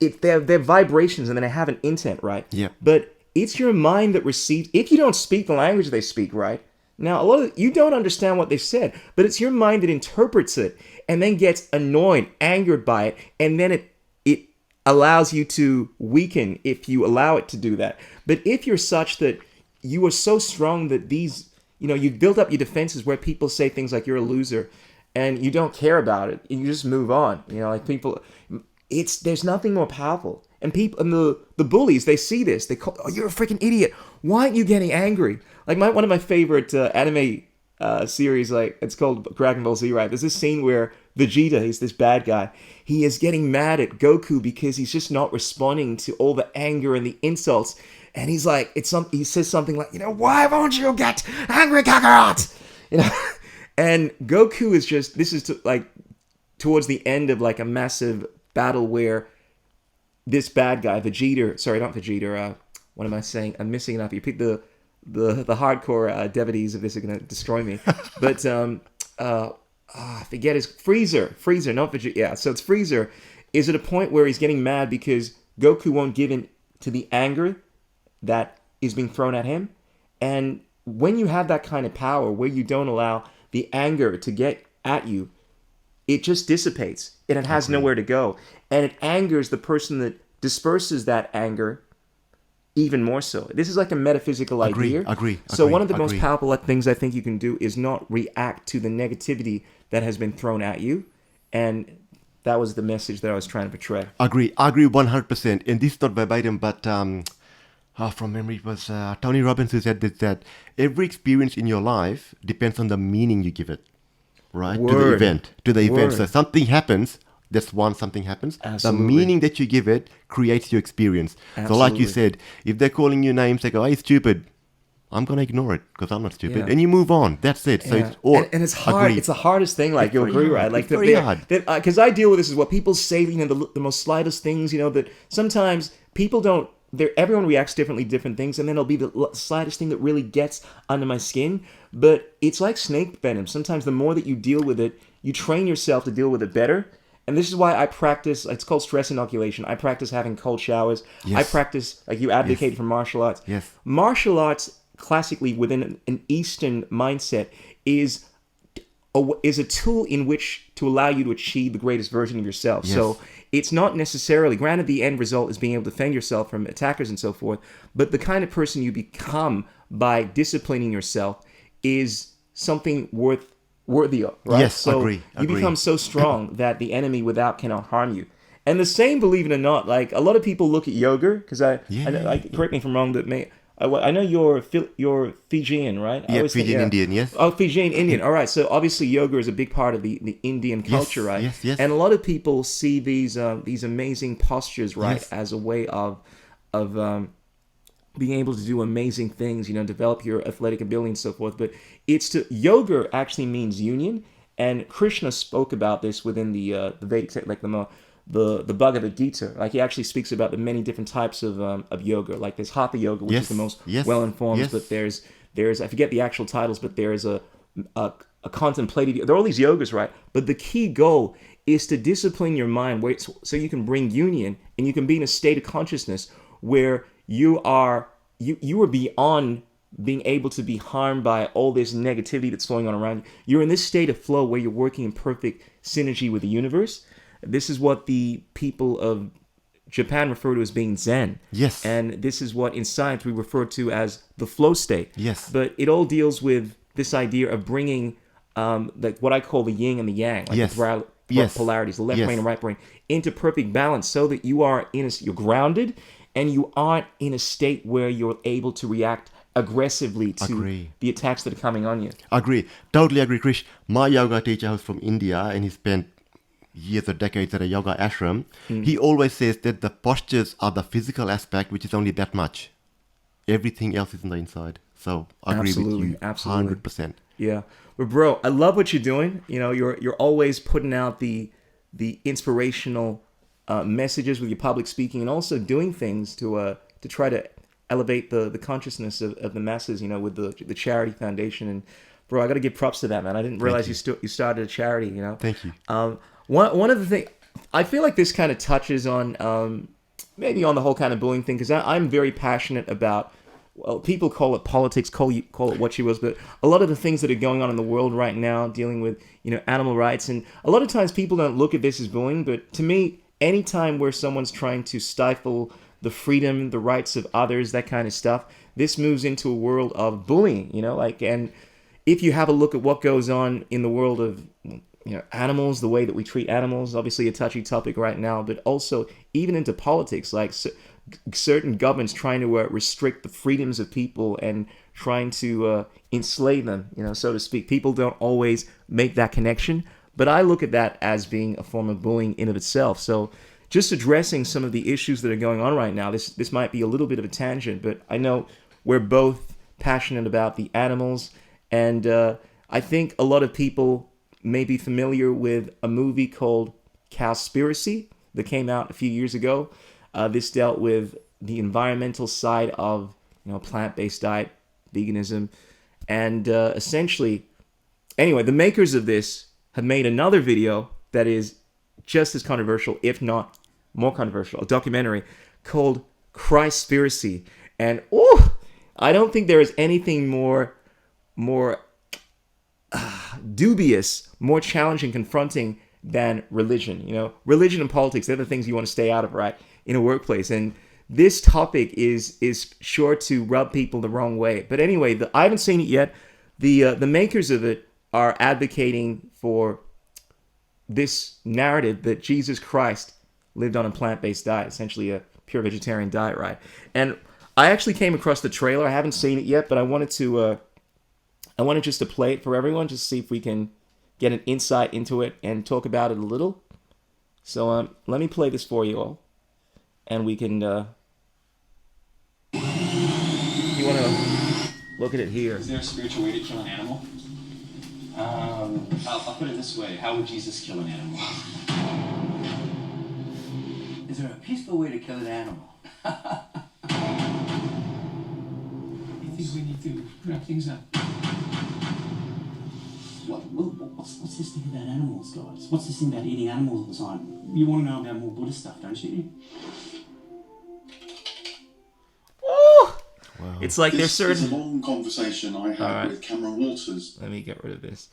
[SPEAKER 3] They're vibrations and then they have an intent, right?
[SPEAKER 1] Yeah.
[SPEAKER 3] But it's your mind that receives. If you don't speak the language they speak, right? Now, a lot of you don't understand what they said, but it's your mind that interprets it and then gets annoyed, angered by it, and then it allows you to weaken if you allow it to do that. But if you're such that you are so strong that these, you've built up your defenses where people say things like you're a loser and you don't care about it, and you just move on. Like people, there's nothing more powerful. And people, and the bullies, they see this. They call, "Oh, you're a freaking idiot. Why aren't you getting angry?" Like one of my favorite anime series, like it's called Dragon Ball Z, right? There's this scene where Vegeta, he's this bad guy. He is getting mad at Goku because he's just not responding to all the anger and the insults. And he's like, he says something like, "Why won't you get angry, Kakarot?" And Goku is just, this is towards the end of like a massive battle where this bad guy, Vegeta, what am I saying? I'm missing enough. You pick the hardcore devotees of this are going to destroy me. But I forget his Freezer, not Vegeta. Yeah, so it's Freezer is at a point where he's getting mad because Goku won't give in to the anger that is being thrown at him. And when you have that kind of power where you don't allow the anger to get at you, it just dissipates and it has nowhere to go. And it angers the person that disperses that anger even more so. This is like a metaphysical idea. So one of the most powerful things I think you can do is not react to the negativity that has been thrown at you. And that was the message that I was trying to portray.
[SPEAKER 1] Agree 100%. And this is not verbatim, but from memory, it was Tony Robbins who said that every experience in your life depends on the meaning you give it, right? To the event. So something happens. Something happens.
[SPEAKER 3] Absolutely.
[SPEAKER 1] The meaning that you give it creates your experience. So like you said, if they're calling you names, they go, "Hey, stupid," I'm going to ignore it because I'm not stupid.
[SPEAKER 3] Yeah.
[SPEAKER 1] And you move on. That's it. So
[SPEAKER 3] and it's hard. It's the hardest thing. Like you'll agree, right? Like
[SPEAKER 1] very hard.
[SPEAKER 3] Because I deal with this is what people say. The most slightest things. That sometimes people don't. Everyone reacts differently, different things, and then it'll be the slightest thing that really gets under my skin. But it's like snake venom. Sometimes the more that you deal with it, you train yourself to deal with it better. And this is why I practice, it's called stress inoculation. I practice having cold showers.
[SPEAKER 1] Yes.
[SPEAKER 3] I practice, like you advocate for martial arts.
[SPEAKER 1] Yes.
[SPEAKER 3] Martial arts, classically within an Eastern mindset, is a tool in which to allow you to achieve the greatest version of yourself.
[SPEAKER 1] Yes.
[SPEAKER 3] So it's not necessarily, granted the end result is being able to defend yourself from attackers and so forth, but the kind of person you become by disciplining yourself is something worthy of, right?
[SPEAKER 1] Yes,
[SPEAKER 3] so
[SPEAKER 1] agree.
[SPEAKER 3] You become so strong that the enemy without cannot harm you. And the same, believe it or not, like a lot of people look at yoga because correct me if I'm wrong, but I know you're Fijian, right?
[SPEAKER 1] Yeah, Fijian Indian, yes.
[SPEAKER 3] Oh, Fijian Indian. All right. So obviously yoga is a big part of the Indian culture, right?
[SPEAKER 1] Yes.
[SPEAKER 3] And a lot of people see these amazing postures, right, as a way of being able to do amazing things, develop your athletic ability and so forth. But yoga actually means union, and Krishna spoke about this within the Vedic, like the Bhagavad Gita. Like he actually speaks about the many different types of yoga. Like there's Hatha yoga, which is the most well-informed, but there's I forget the actual titles, but there's a contemplative. There are all these yogas, right? But the key goal is to discipline your mind, so you can bring union and you can be in a state of consciousness where you are beyond being able to be harmed by all this negativity that's going on around you. You're in this state of flow where you're working in perfect synergy with the universe. This is what the people of Japan refer to as being Zen.
[SPEAKER 1] Yes.
[SPEAKER 3] And this is what in science we refer to as the flow state.
[SPEAKER 1] Yes.
[SPEAKER 3] But it all deals with this idea of bringing like what I call the yin and the yang, like
[SPEAKER 1] Yes.
[SPEAKER 3] the
[SPEAKER 1] Yes.
[SPEAKER 3] polarities, the left
[SPEAKER 1] Yes.
[SPEAKER 3] brain and right brain, into perfect balance, so that you are you're grounded, and you aren't in a state where you're able to react aggressively to
[SPEAKER 1] Agree.
[SPEAKER 3] the attacks that are coming on you.
[SPEAKER 1] Agree. Totally agree, Krish. My yoga teacher who's from India and he spent years or decades at a yoga ashram, he always says that the postures are the physical aspect, which is only that much. Everything else is in the inside. So I agree with
[SPEAKER 3] Absolutely,
[SPEAKER 1] you
[SPEAKER 3] absolutely.
[SPEAKER 1] 100%.
[SPEAKER 3] Yeah, but bro, I love what you're doing. You know, you're always putting out the inspirational messages with your public speaking, and also doing things to try to elevate the consciousness of the masses. You know, with the charity foundation. And bro, I got to give props to that, man. I didn't realize you started a charity. You know,
[SPEAKER 1] Thank you.
[SPEAKER 3] One of the things I feel like this kind of touches on maybe on the whole kind of bullying thing, because I'm very passionate about. Well, people call it politics, call it what you will, but a lot of the things that are going on in the world right now, dealing with animal rights, and a lot of times people don't look at this as bullying, but to me, anytime where someone's trying to stifle the freedom, the rights of others, that kind of stuff, this moves into a world of bullying. And if you have a look at what goes on in the world of animals, the way that we treat animals, obviously a touchy topic right now, but also even into politics, like certain governments trying to restrict the freedoms of people and trying to enslave them, so to speak. People don't always make that connection, but I look at that as being a form of bullying in of itself. So just addressing some of the issues that are going on right now, this might be a little bit of a tangent, but I know we're both passionate about the animals, and I think a lot of people may be familiar with a movie called Cowspiracy that came out a few years ago. This dealt with the environmental side of plant-based diet, veganism, and essentially, anyway, the makers of this have made another video that is just as controversial, if not more controversial, a documentary called Christspiracy. And I don't think there is anything more dubious, more challenging, confronting than religion. Religion and politics, they're the things you want to stay out of, right, in a workplace. And this topic is sure to rub people the wrong way. But anyway, I haven't seen it yet. The makers of it are advocating for this narrative that Jesus Christ lived on a plant-based diet, essentially a pure vegetarian diet, right? And I actually came across the trailer. I haven't seen it yet, but I wanted just to play it for everyone, just to see if we can get an insight into it and talk about it a little. So let me play this for you all, and we can. You want to look at it here?
[SPEAKER 4] Is there a spiritual way to kill an animal? I'll put it this way: how would Jesus kill an animal?
[SPEAKER 5] Is there a peaceful way to kill an animal?
[SPEAKER 4] I think we need to wrap things up.
[SPEAKER 5] What's this thing about animals, guys? What's this thing about eating animals all the time? You want to know about more Buddhist stuff, don't you?
[SPEAKER 3] Wow. It's like there's certain.
[SPEAKER 6] It's a long conversation I had with Cameron Walters.
[SPEAKER 3] Let me get rid of this.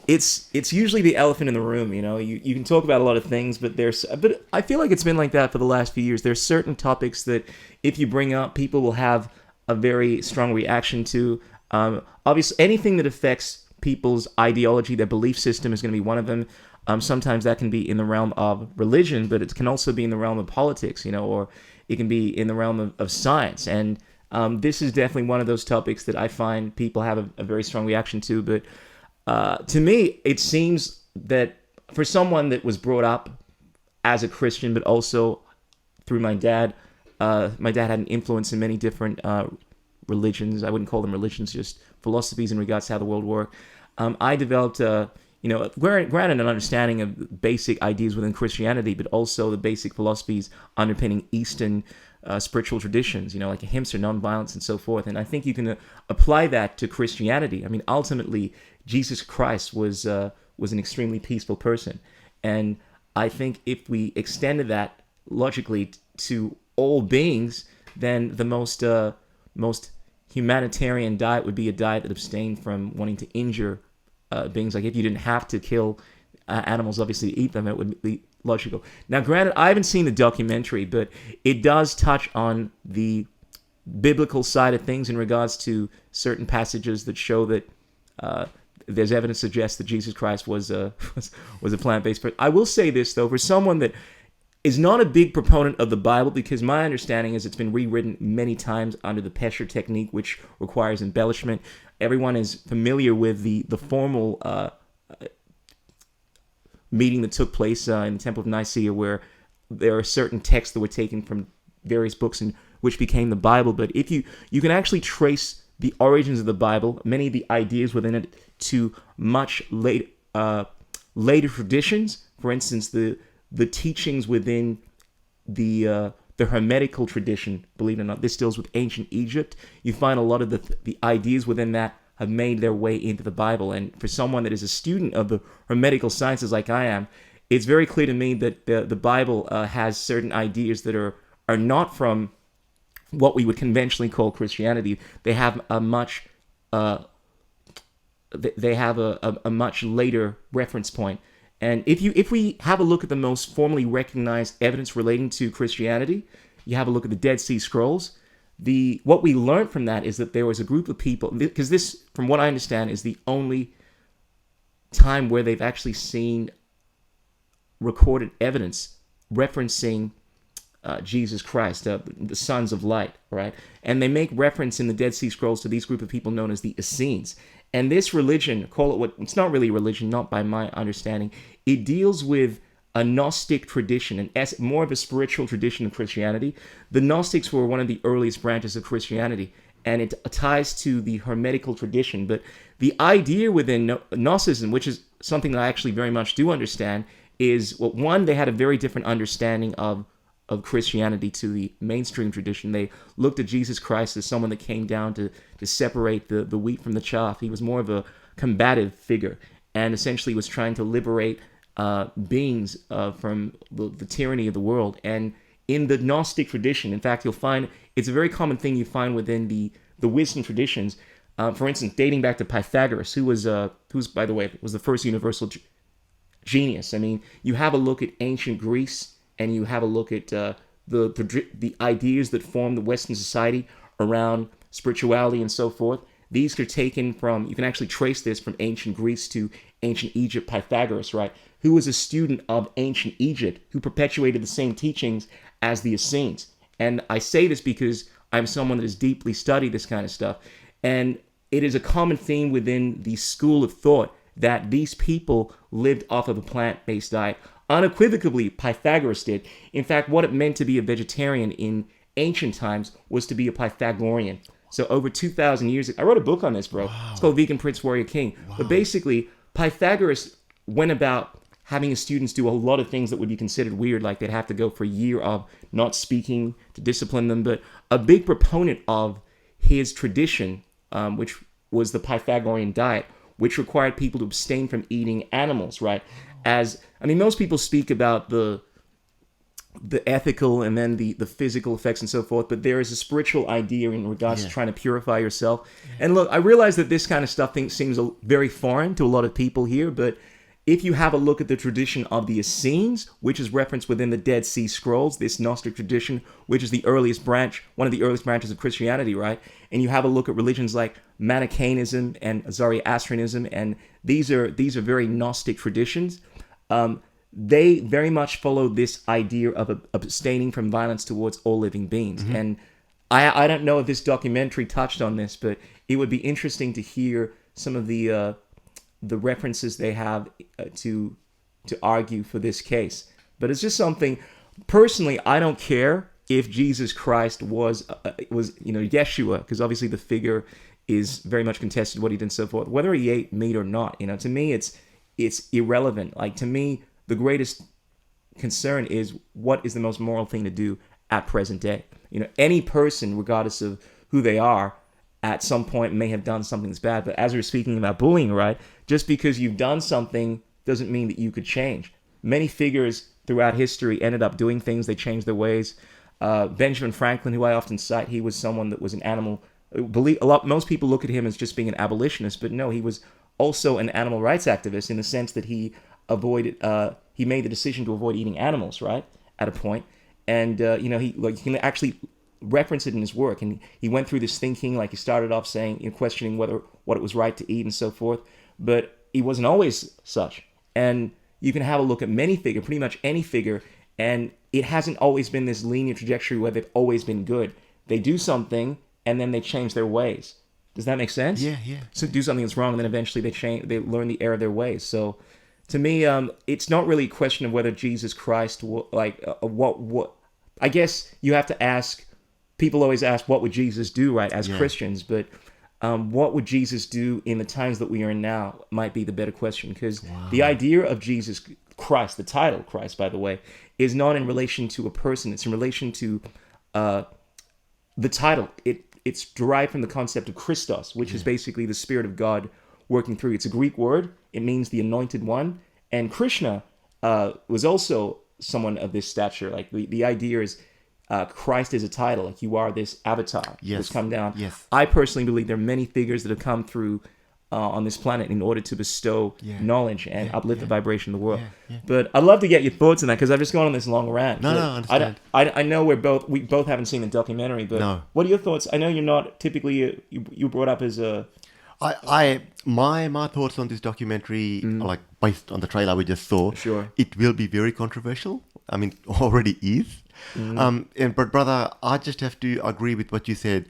[SPEAKER 3] It's usually the elephant in the room. You can talk about a lot of things, but I feel like it's been like that for the last few years. There's certain topics that if you bring up, people will have a very strong reaction to. Obviously, anything that affects people's ideology, their belief system, is going to be one of them. Sometimes that can be in the realm of religion, but it can also be in the realm of politics, or it can be in the realm of science. And this is definitely one of those topics that I find people have a very strong reaction to. But to me, it seems that for someone that was brought up as a Christian, but also through my dad had an influence in many different religions. I wouldn't call them religions, just philosophies in regards to how the world worked. I developed, granted an understanding of basic ideas within Christianity, but also the basic philosophies underpinning Eastern spiritual traditions, like ahimsa, nonviolence, and so forth. And I think you can apply that to Christianity. I mean, ultimately, Jesus Christ was an extremely peaceful person. And I think if we extended that logically to all beings, then the most humanitarian diet would be a diet that abstained from wanting to injure beings. Like if you didn't have to kill animals, obviously to eat them, it would be logical. Now, granted, I haven't seen the documentary, but it does touch on the biblical side of things in regards to certain passages that show that there's evidence to suggest that Jesus Christ was a plant-based person. I will say this, though, for someone that is not a big proponent of the Bible, because my understanding is it's been rewritten many times under the Pesher technique, which requires embellishment. Everyone is familiar with the formal meeting that took place in the Temple of Nicaea, where there are certain texts that were taken from various books and which became the Bible. But if you can actually trace the origins of the Bible, many of the ideas within it, to much later traditions. For instance, the teachings within the Hermetical tradition, believe it or not, this deals with ancient Egypt. You find a lot of the ideas within that have made their way into the Bible. And for someone that is a student of the Hermetical sciences like I am, it's very clear to me that the Bible has certain ideas that are not from what we would conventionally call Christianity. They have a much much later reference point. And if we have a look at the most formally recognized evidence relating to Christianity, you have a look at the Dead Sea Scrolls. What we learned from that is that there was a group of people, because this, from what I understand, is the only time where they've actually seen recorded evidence referencing Jesus Christ, the sons of light, right? And they make reference in the Dead Sea Scrolls to these group of people known as the Essenes. And this religion, it's not really a religion, not by my understanding. It deals with a Gnostic tradition, and more of a spiritual tradition of Christianity. The Gnostics were one of the earliest branches of Christianity, and it ties to the Hermetical tradition. But the idea within Gnosticism, which is something that I actually very much do understand, is, well, one, they had a very different understanding of Christianity to the mainstream tradition. They looked at Jesus Christ as someone that came down to separate the wheat from the chaff. He was more of a combative figure, and essentially was trying to liberate beings from the tyranny of the world. And in the Gnostic tradition, in fact, you'll find it's a very common thing you find within the wisdom traditions. For instance, dating back to Pythagoras, who's by the way was the first universal genius. I mean, you have a look at ancient Greece, and you have a look at the ideas that form the Western society around spirituality and so forth. These are taken from, you can actually trace this from ancient Greece to ancient Egypt. Pythagoras, right, who was a student of ancient Egypt, who perpetuated the same teachings as the Essenes. And I say this because I'm someone that has deeply studied this kind of stuff. And it is a common theme within the school of thought that these people lived off of a plant-based diet. Unequivocally, Pythagoras did. In fact, what it meant to be a vegetarian in ancient times was to be a Pythagorean. So over 2,000 years ago, I wrote a book on this, bro. Wow. It's called Vegan Prince Warrior King. Wow. But basically, Pythagoras went about having his students do a lot of things that would be considered weird, like they'd have to go for a year of not speaking to discipline them. But a big proponent of his tradition, which was the Pythagorean diet, which required people to abstain from eating animals, right? Most people speak about the ethical and then the physical effects and so forth, but there is a spiritual idea in regards to trying to purify yourself. And look, I realize that this kind of stuff seems very foreign to a lot of people here, but if you have a look at the tradition of the Essenes, which is referenced within the Dead Sea Scrolls, this Gnostic tradition, which is one of the earliest branches of Christianity, right? And you have a look at religions like Manichaeism and Zoroastrianism, and these are very Gnostic traditions. They very much follow this idea of abstaining from violence towards all living beings. Mm-hmm. And I don't know if this documentary touched on this, but it would be interesting to hear some of the references they have to argue for this case. But it's just something, personally, I don't care if Jesus Christ was Yeshua, because obviously the figure is very much contested, what he did and so forth. Whether he ate meat or not, to me it's irrelevant. Like, to me, the greatest concern is what is the most moral thing to do at present day. Any person, regardless of who they are, at some point may have done something that's bad. But as we were speaking about bullying, right, just because you've done something doesn't mean that you could change. Many figures throughout history ended up doing things. They changed their ways. Benjamin Franklin, who I often cite, he was someone that was an animal. Most people look at him as just being an abolitionist, but no, he was also an animal rights activist in the sense that he made the decision to avoid eating animals, right, at a point. And you can actually reference it in his work. And he went through this thinking, like he started off saying, questioning what it was right to eat and so forth. But he wasn't always such. And you can have a look at pretty much any figure, and it hasn't always been this linear trajectory where they've always been good. They do something, and then they change their ways. Does that make sense?
[SPEAKER 1] Yeah.
[SPEAKER 3] So do something that's wrong, and then eventually they learn the error of their ways. So to me, it's not really a question of whether Jesus Christ, what I guess you have to ask. People always ask, what would Jesus do, right, as Christians? But what would Jesus do in the times that we are in now might be the better question, because the idea of Jesus Christ, the title Christ, by the way, is not in relation to a person. It's in relation to the title. It's derived from the concept of Christos, which is basically the Spirit of God working through. It's a Greek word. It means the anointed one. And Krishna was also someone of this stature. Like the idea is Christ is a title. Like you are this avatar that's come down.
[SPEAKER 1] Yes.
[SPEAKER 3] I personally believe there are many figures that have come through on this planet in order to bestow knowledge and uplift the vibration of the world. But I'd love to get your thoughts on that, because I've just gone on this long rant.
[SPEAKER 1] No, I understand.
[SPEAKER 3] I know we both haven't seen the documentary, but what are your thoughts? I know you're not typically you brought up as a.
[SPEAKER 1] My thoughts on this documentary, like based on the trailer we just saw, it will be very controversial. I mean, already is. But brother, I just have to agree with what you said.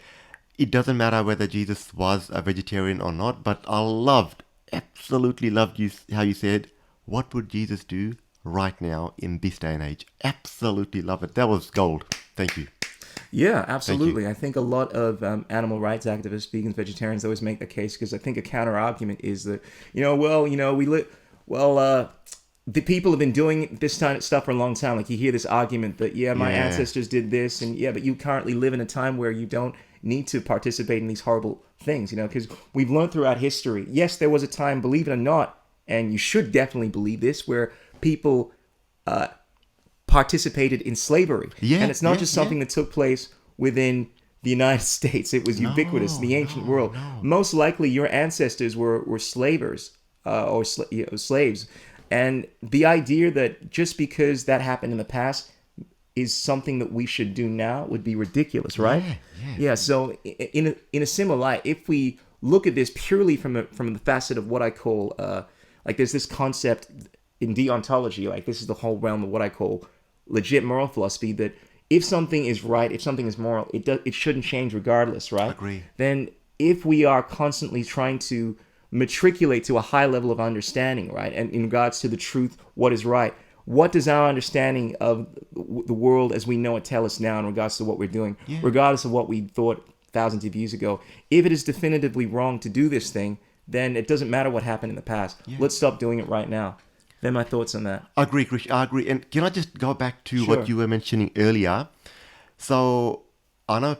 [SPEAKER 1] It doesn't matter whether Jesus was a vegetarian or not, but I absolutely loved how you said, what would Jesus do right now in this day and age? Absolutely love it. That was gold. Thank you.
[SPEAKER 3] Yeah, absolutely. I think a lot of animal rights activists, vegans, vegetarians always make the case, because I think a counter argument is that, the people have been doing this kind of stuff for a long time. Like you hear this argument that, my ancestors did this, and but you currently live in a time where you don't need to participate in these horrible things, because we've learned throughout history. Yes, there was a time, believe it or not, and you should definitely believe this, where people participated in slavery. And it's not just something that took place within the United States. It was ubiquitous in the ancient world. Most likely your ancestors were slavers or slaves. And the idea that just because that happened in the past is something that we should do now would be ridiculous, right? So in a similar light, if we look at this purely from the facet of what I call, like there's this concept in deontology, like this is the whole realm of what I call legit moral philosophy, that if something is right, if something is moral, it shouldn't change regardless, right?
[SPEAKER 1] Agree.
[SPEAKER 3] Then if we are constantly trying to matriculate to a high level of understanding, right, and in regards to the truth, what is right, what does our understanding of the world as we know it tell us now in regards to what we're doing, regardless of what we thought thousands of years ago? If it is definitively wrong to do this thing, then it doesn't matter what happened in the past. Let's stop doing it right now. They're my thoughts on that.
[SPEAKER 1] I agree, Krish. I agree. And can I just go back to what you were mentioning earlier? So I know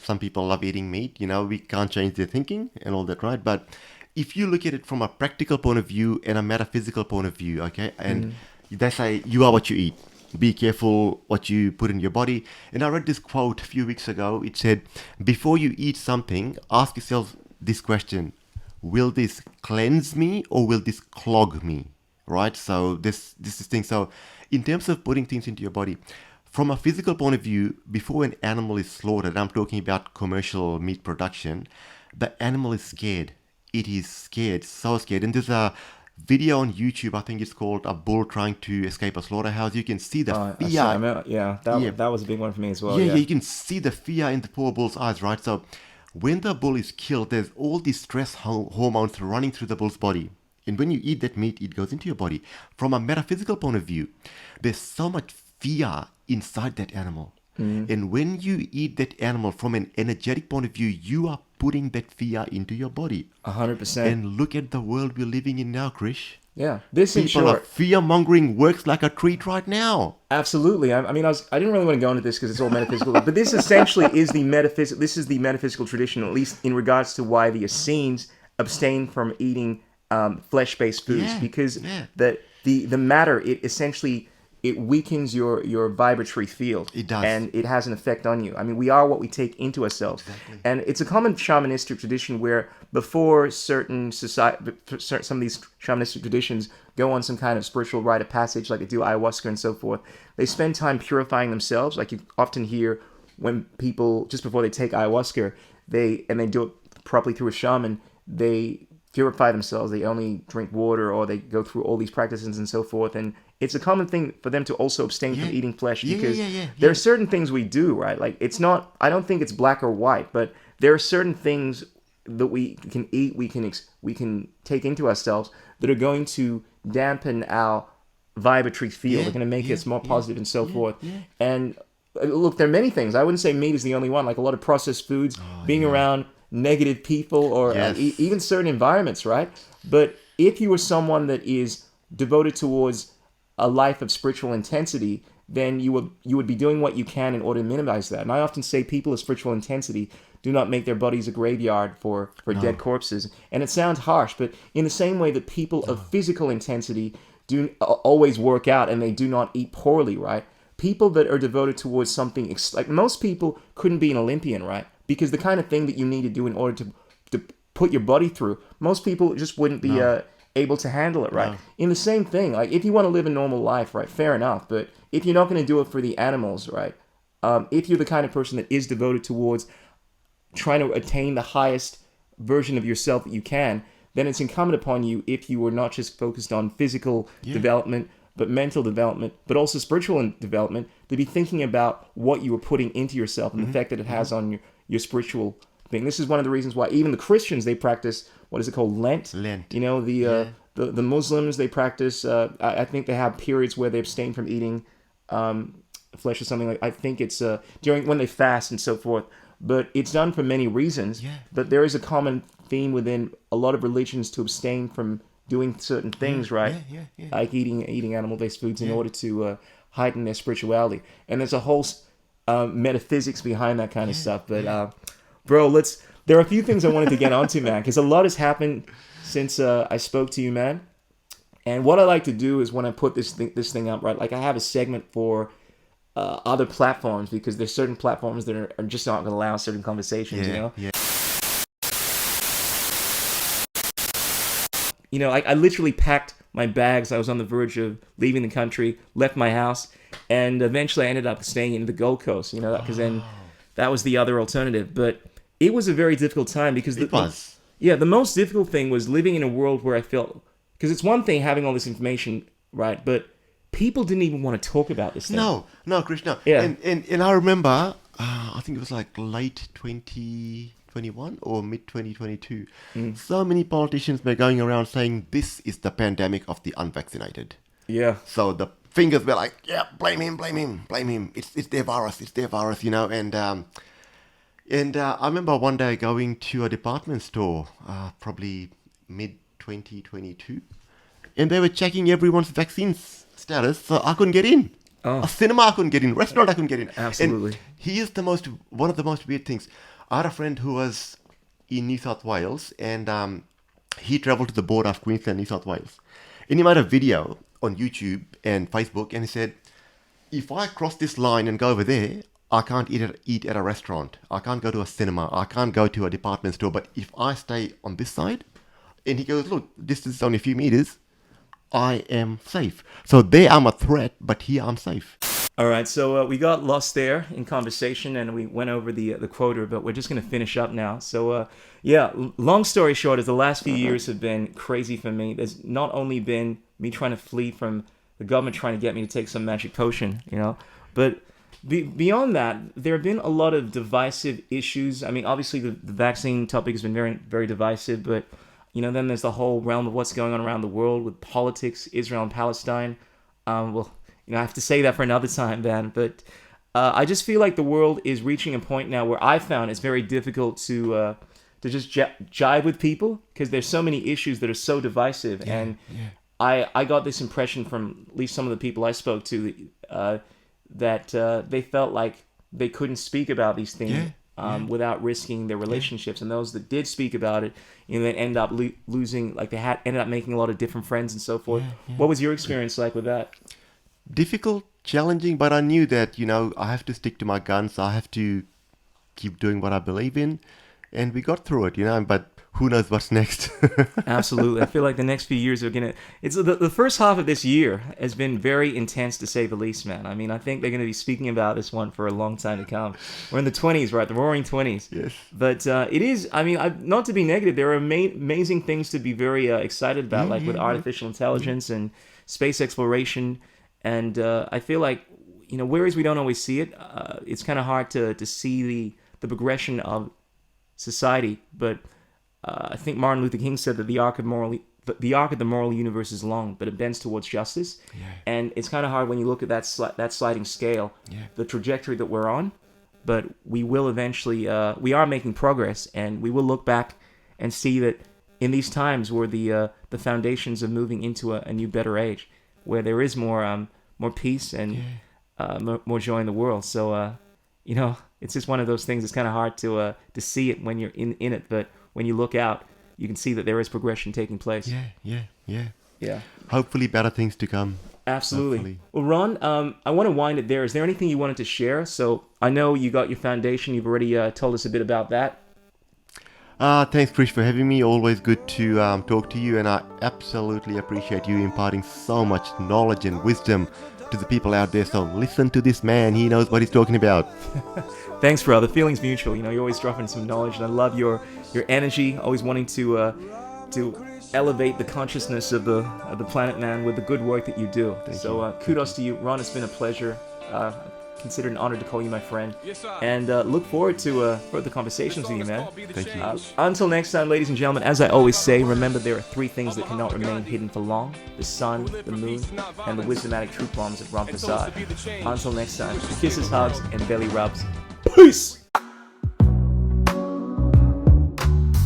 [SPEAKER 1] some people love eating meat. We can't change their thinking and all that, right? But if you look at it from a practical point of view and a metaphysical point of view, okay, and they say you are what you eat. Be careful what you put in your body. And I read this quote a few weeks ago. It said, before you eat something, ask yourself this question: will this cleanse me or will this clog me? Right? So this is thing. So in terms of putting things into your body, from a physical point of view, before an animal is slaughtered, I'm talking about commercial meat production, the animal is scared. It is scared, so scared. And there's a video on YouTube, I think it's called A Bull Trying to Escape a Slaughterhouse. You can see the fear.
[SPEAKER 3] That was a big one for me as well.
[SPEAKER 1] You can see the fear in the poor bull's eyes, right? So when the bull is killed, there's all these stress hormones running through the bull's body. And when you eat that meat, it goes into your body. From a metaphysical point of view, there's so much fear inside that animal. And when you eat that animal from an energetic point of view, you are putting that fear into your body.
[SPEAKER 3] 100%.
[SPEAKER 1] And look at the world we're living in now, Krish.
[SPEAKER 3] Yeah, this in
[SPEAKER 1] People are
[SPEAKER 3] short.
[SPEAKER 1] fear-mongering works like a treat right now.
[SPEAKER 3] Absolutely. I didn't really want to go into this because it's all metaphysical, but this essentially is the metaphysical. This is the metaphysical tradition, at least in regards to why the Essenes abstain from eating flesh-based foods, because the matter, it weakens your vibratory field.
[SPEAKER 1] It does.
[SPEAKER 3] And it has an effect on you. I mean, we are what we take into ourselves.
[SPEAKER 1] Exactly.
[SPEAKER 3] And it's a common shamanistic tradition where before some of these shamanistic traditions go on some kind of spiritual rite of passage, like they do ayahuasca and so forth, they spend time purifying themselves. Like you often hear when people, just before they take ayahuasca, they do it properly through a shaman, they purify themselves. They only drink water, or they go through all these practices and so forth. And it's a common thing for them to also abstain from eating flesh, because there are certain things we do, right? Like, it's not, I don't think it's black or white, but there are certain things that we can eat, we can take into ourselves that are going to dampen our vibratory field. They're going to make us more positive and so forth. And look, there are many things. I wouldn't say meat is the only one. Like, a lot of processed foods, being around negative people, or even certain environments, right? But if you are someone that is devoted towards a life of spiritual intensity, then you would be doing what you can in order to minimize that. And I often say people of spiritual intensity do not make their bodies a graveyard for dead corpses. And it sounds harsh, but in the same way that people of physical intensity do always work out and they do not eat poorly, right? People that are devoted towards something, like most people couldn't be an Olympian, right? Because the kind of thing that you need to do in order to put your body through, most people just wouldn't be able to handle it, right? In the same thing, like, if you want to live a normal life, right, fair enough, but if you're not going to do it for the animals, right, if you're the kind of person that is devoted towards trying to attain the highest version of yourself that you can, then it's incumbent upon you, if you were not just focused on physical development, but mental development, but also spiritual development, to be thinking about what you are putting into yourself and the effect that it has on your spiritual thing. This is one of the reasons why even the Christians, they practice, what is it called? Lent. You know, the Muslims, they practice, I think they have periods where they abstain from eating flesh or something. Like, I think it's during when they fast and so forth. But it's done for many reasons. But there is a common theme within a lot of religions to abstain from doing certain things, right? Like eating animal-based foods in order to heighten their spirituality. And there's a whole metaphysics behind that kind of stuff. But bro, there are a few things I wanted to get onto, man, because a lot has happened since I spoke to you, man. And what I like to do is when I put this thing up, right, like, I have a segment for other platforms, because there's certain platforms that are just not going to allow certain conversations, you know? You know, I literally packed my bags. I was on the verge of leaving the country, left my house, and eventually I ended up staying in the Gold Coast, you know, because then that was the other alternative. But it was a very difficult time, because the most difficult thing was living in a world where I felt, because it's one thing having all this information, right, but people didn't even want to talk about this thing.
[SPEAKER 1] No, Krishna.
[SPEAKER 3] Yeah.
[SPEAKER 1] And I remember, I think it was like late 2021 or mid 2022. So many politicians were going around saying this is the pandemic of the unvaccinated.
[SPEAKER 3] Yeah.
[SPEAKER 1] So the fingers were like, blame him. It's their virus, you know. And I remember one day going to a department store, probably mid 2022, and they were checking everyone's vaccines status, so I couldn't get in. A cinema I couldn't get in, restaurant I couldn't get in.
[SPEAKER 3] Absolutely.
[SPEAKER 1] And here's one of the most weird things. I had a friend who was in New South Wales, and he traveled to the border of Queensland, New South Wales. And he made a video on YouTube and Facebook, and he said, if I cross this line and go over there, I can't eat at a restaurant. I can't go to a cinema. I can't go to a department store. But if I stay on this side, and he goes, look, this is only a few meters, I am safe. So there I'm a threat, but here I'm safe.
[SPEAKER 3] All right, so we got lost there in conversation, and we went over the quota, but we're just going to finish up now. So, long story short is the last few years have been crazy for me. There's not only been me trying to flee from the government trying to get me to take some magic potion, you know, but beyond that, there have been a lot of divisive issues. I mean, obviously the vaccine topic has been very, very divisive, but, you know, then there's the whole realm of what's going on around the world with politics, Israel and Palestine. You know, I have to say that for another time, Ben, but I just feel like the world is reaching a point now where I found it's very difficult to just jive with people, because there's so many issues that are so divisive. I got this impression from at least some of the people I spoke to that they felt like they couldn't speak about these things without risking their relationships. And those that did speak about it, you know, they end up losing, like ended up making a lot of different friends and so forth. What was your experience like with that?
[SPEAKER 1] Difficult, challenging, but I knew that, you know, I have to stick to my guns. I have to keep doing what I believe in. And we got through it, you know. But who knows what's next.
[SPEAKER 3] Absolutely. I feel like the next few years are it's the first half of this year has been very intense, to say the least, man. I mean, I think they're going to be speaking about this one for a long time to come. We're in the 20s, right? The roaring 20s.
[SPEAKER 1] Yes.
[SPEAKER 3] But it is, I mean, not to be negative, there are amazing things to be very excited about, like with artificial intelligence and space exploration. And I feel like, whereas we don't always see it, it's kind of hard to see the progression of society. But I think Martin Luther King said that the arc of the moral universe is long, but it bends towards justice.
[SPEAKER 1] Yeah.
[SPEAKER 3] And it's kind of hard when you look at that sliding scale, the trajectory that we're on. But we will eventually, we are making progress, and we will look back and see that in these times were the foundations of moving into a new, better age, where there is more peace and more joy in the world. So, it's just one of those things. It's kind of hard to see it when you're in it, but when you look out, you can see that there is progression taking place.
[SPEAKER 1] Yeah. Hopefully better things to come.
[SPEAKER 3] Absolutely.
[SPEAKER 1] Hopefully.
[SPEAKER 3] Well, Ron, I want to wind it there. Is there anything you wanted to share? So I know you got your foundation. You've already told us a bit about that.
[SPEAKER 1] Thanks, Krish, for having me. Always good to talk to you, and I absolutely appreciate you imparting so much knowledge and wisdom to the people out there. So listen to this man. He knows what he's talking about.
[SPEAKER 3] Thanks, bro. The feeling's mutual. You're always dropping some knowledge, and I love your energy, always wanting to elevate the consciousness of the planet, man, with the good work that you do. So kudos to you, Ron. It's been a pleasure. Consider it an honor to call you my friend, and look forward to further conversations with you, man.
[SPEAKER 1] Thank you.
[SPEAKER 3] Until next time, ladies and gentlemen, as I always say, remember there are 3 things that cannot remain hidden for long: the sun, the moon, and the wisdomatic truth bombs of Ron Prasad. Until next time, kisses, hugs, and belly rubs. Peace!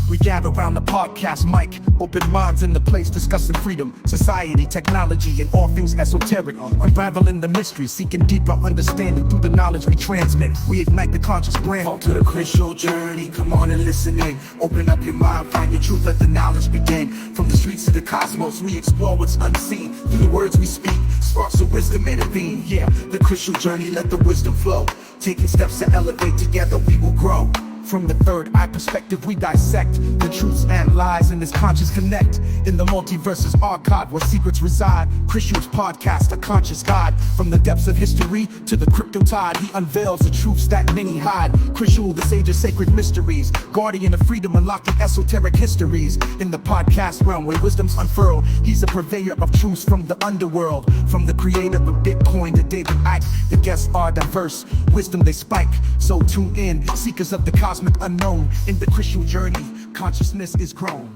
[SPEAKER 7] We gather around the podcast mic, open minds in the place, discussing freedom, society, technology, and all things esoteric. Unraveling the mystery, seeking deeper understanding through the knowledge we transmit. We ignite the conscious brain. Fall to the Krishool Journey, come on and listen in. Open up your mind, find your truth, let the knowledge begin. From the streets to the cosmos, we explore what's unseen. Through the words we speak, sparks of wisdom intervene. Yeah, the Krishool Journey, let the wisdom flow. Taking steps to elevate, together we will grow. From the third eye perspective, we dissect the truths and lies in this conscious connect. In the multiverse's archive where secrets reside, Krishool's podcast, a conscious guide. From the depths of history to the crypto tide, he unveils the truths that many hide. Krishool, the sage of sacred mysteries, guardian of freedom, unlocking esoteric histories. In the podcast realm where wisdom's unfurled, he's a purveyor of truths from the underworld. From the creator of Bitcoin to David Icke, the guests are diverse, wisdom they spike. So tune in, seekers of the cosmic unknown. In the Krishool Journey, consciousness is grown.